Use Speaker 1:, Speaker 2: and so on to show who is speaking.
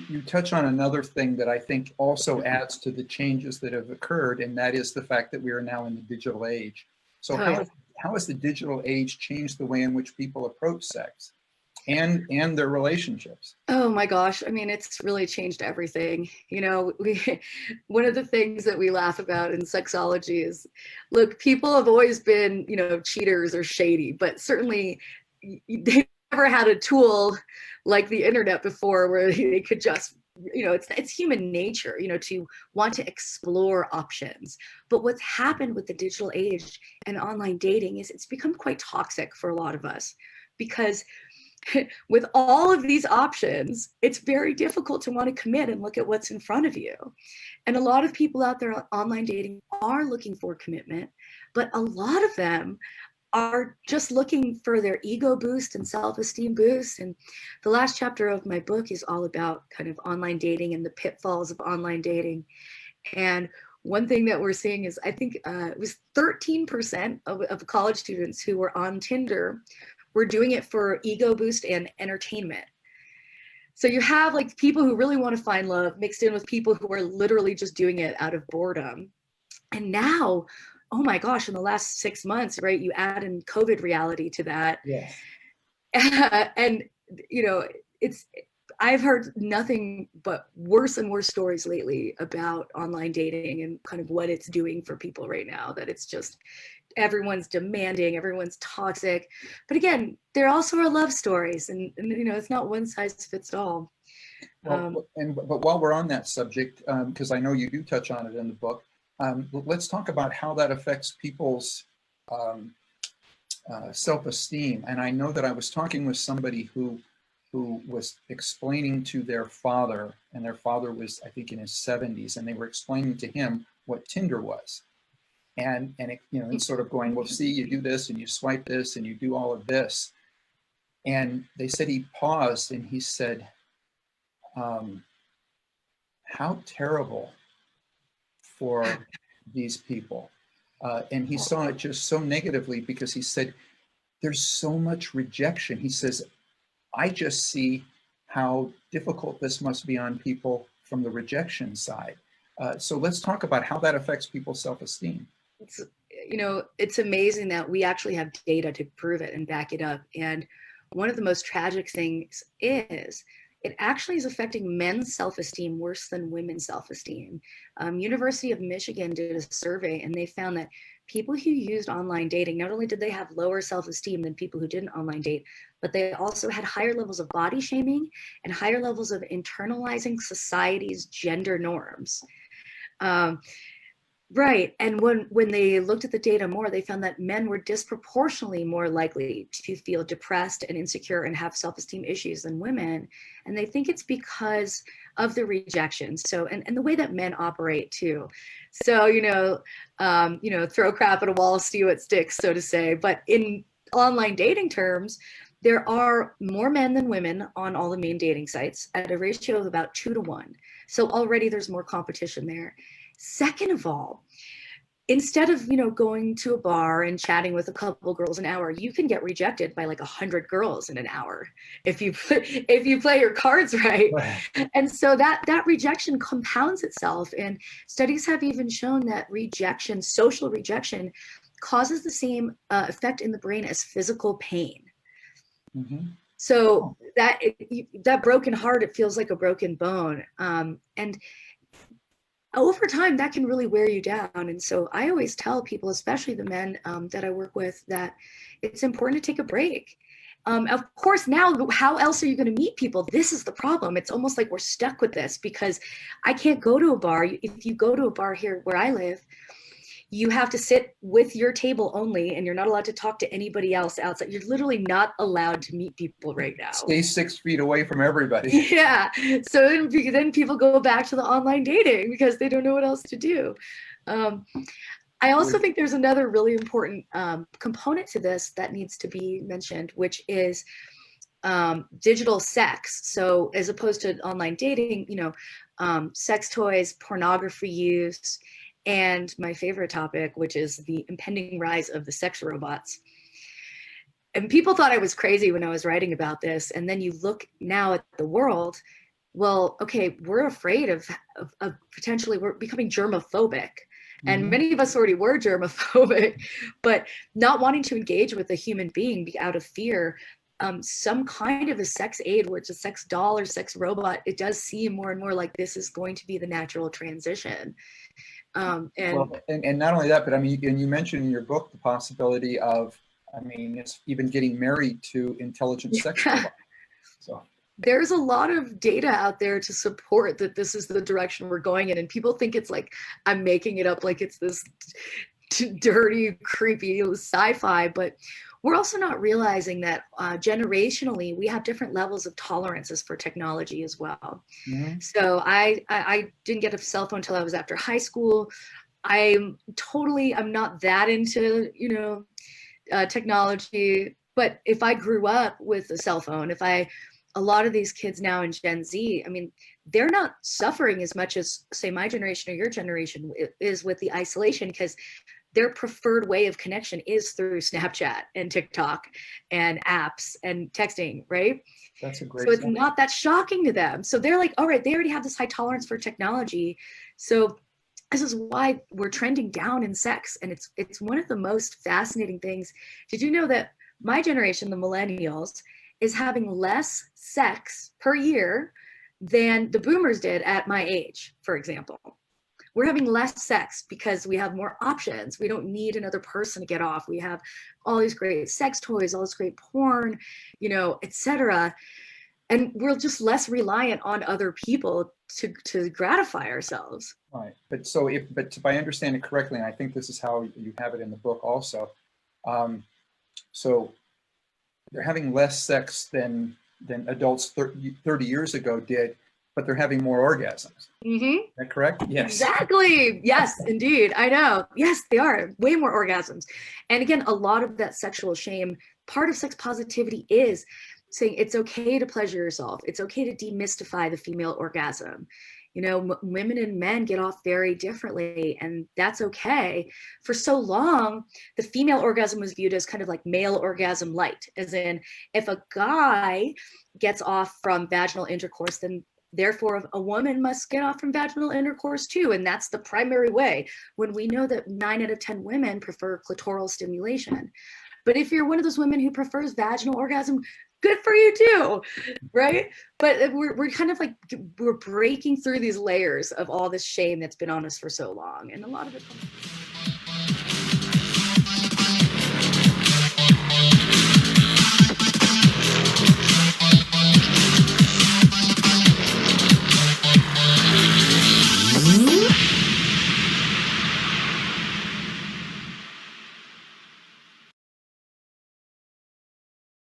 Speaker 1: you touch on another thing that I think also adds to the changes that have occurred, and that is the fact that we are now in the digital age. So how has the digital age changed the way in which people approach sex and their relationships?
Speaker 2: Oh my gosh. I mean, it's really changed everything. You know, one of the things that we laugh about in sexology is, look, people have always been, you know, cheaters or shady, but certainly they never had a tool like the internet before where they could just, you know, it's human nature, you know, to want to explore options. But what's happened with the digital age and online dating is it's become quite toxic for a lot of us, because with all of these options, it's very difficult to want to commit and look at what's in front of you. And a lot of people out there online dating are looking for commitment, but a lot of them are just looking for their ego boost and self-esteem boost. And the last chapter of my book is all about kind of online dating and the pitfalls of online dating. And one thing that we're seeing is, I think it was 13% of college students who were on Tinder were doing it for ego boost and entertainment. So you have like people who really want to find love mixed in with people who are literally just doing it out of boredom. And now, oh my gosh, in the last 6 months, right, you add in COVID reality to that.
Speaker 1: Yes.
Speaker 2: And, you know, I've heard nothing but worse and worse stories lately about online dating and kind of what it's doing for people right now, that it's just, everyone's demanding, everyone's toxic. But again, there also are love stories, and you know, it's not one size fits all.
Speaker 1: Well, but while we're on that subject, because I know you do touch on it in the book, let's talk about how that affects people's self-esteem. And I know that I was talking with somebody who was explaining to their father, and their father was, I think, in his 70s, and they were explaining to him what Tinder was. And it, you know, it's sort of going, well, see, you do this and you swipe this and you do all of this. And they said he paused and he said, how terrible for these people. And he saw it just so negatively, because he said, there's so much rejection. He says, I just see how difficult this must be on people from the rejection side. So let's talk about how that affects people's self-esteem.
Speaker 2: You know, it's amazing that we actually have data to prove it and back it up. And one of the most tragic things is it actually is affecting men's self-esteem worse than women's self-esteem. University of Michigan did a survey, and they found that people who used online dating, not only did they have lower self-esteem than people who didn't online date, but they also had higher levels of body shaming and higher levels of internalizing society's gender norms. Right. And when they looked at the data more, they found that men were disproportionately more likely to feel depressed and insecure and have self-esteem issues than women. And they think it's because of the rejection. So, and the way that men operate too. So, you know, throw crap at a wall, see what sticks, so to say. But in online dating terms, there are more men than women on all the main dating sites at a ratio of about 2 to 1. So already there's more competition there. Second of all, instead of, you know, going to a bar and chatting with a couple girls an hour, you can get rejected by like 100 girls in an hour if you play your cards right. And so that rejection compounds itself. And studies have even shown that rejection, social rejection, causes the same effect in the brain as physical pain. Mm-hmm. So that broken heart, it feels like a broken bone. And over time, that can really wear you down. And so I always tell people, especially the men that I work with, that it's important to take a break. Of course, now, how else are you going to meet people? This is the problem. It's almost like we're stuck with this, because I can't go to a bar. If you go to a bar here where I live, you have to sit with your table only, and you're not allowed to talk to anybody else outside. You're literally not allowed to meet people right now.
Speaker 1: Stay 6 feet away from everybody.
Speaker 2: Yeah. So then people go back to the online dating because they don't know what else to do. I also think there's another really important component to this that needs to be mentioned, which is digital sex. So as opposed to online dating, you know, sex toys, pornography use, and my favorite topic, which is the impending rise of the sex robots. And people thought I was crazy when I was writing about this. And then you look now at the world, well, okay, we're afraid of potentially we're becoming germophobic. And many of us already were germophobic, but not wanting to engage with a human being out of fear. Some kind of a sex aid, where it's a sex doll or sex robot, it does seem more and more like this is going to be the natural transition.
Speaker 1: And not only that, but I mean, and you mentioned in your book the possibility of, I mean, it's even getting married to intelligent sex robots. So
Speaker 2: there's a lot of data out there to support that this is the direction we're going in, and people think it's like I'm making it up, like it's this dirty, creepy sci-fi, but we're also not realizing that generationally we have different levels of tolerances for technology as well. Mm-hmm. So I didn't get a cell phone until I was after high school. I'm not that into, technology, but if I grew up with a cell phone, a lot of these kids now in Gen Z, I mean, they're not suffering as much as, say, my generation or your generation is with the isolation, because their preferred way of connection is through Snapchat and TikTok and apps and texting, right?
Speaker 1: That's a great
Speaker 2: So it's not that shocking to them. So they're like, all right, they already have this high tolerance for technology. So this is why we're trending down in sex. And it's one of the most fascinating things. Did you know that my generation, the millennials, is having less sex per year than the boomers did at my age, for example? We're having less sex because we have more options. We don't need another person to get off. We have all these great sex toys, all this great porn, etc. And we're just less reliant on other people to gratify ourselves.
Speaker 1: Right. But if I understand it correctly, and I think this is how you have it in the book also, so they're having less sex than adults 30 years ago did, but they're having more orgasms.
Speaker 2: Mm-hmm.
Speaker 1: Is that correct? Yes.
Speaker 2: Exactly. Yes, indeed. I know. Yes, they are. Way more orgasms. And again, a lot of that sexual shame, part of sex positivity is saying it's okay to pleasure yourself. It's okay to demystify the female orgasm. Women and men get off very differently, and that's okay. For so long, the female orgasm was viewed as kind of like male orgasm light, as in if a guy gets off from vaginal intercourse, then therefore a woman must get off from vaginal intercourse too. And that's the primary way, when we know that 9 out of 10 women prefer clitoral stimulation. But if you're one of those women who prefers vaginal orgasm, good for you too, right? But we're kind of like, we're breaking through these layers of all this shame that's been on us for so long. And a lot of it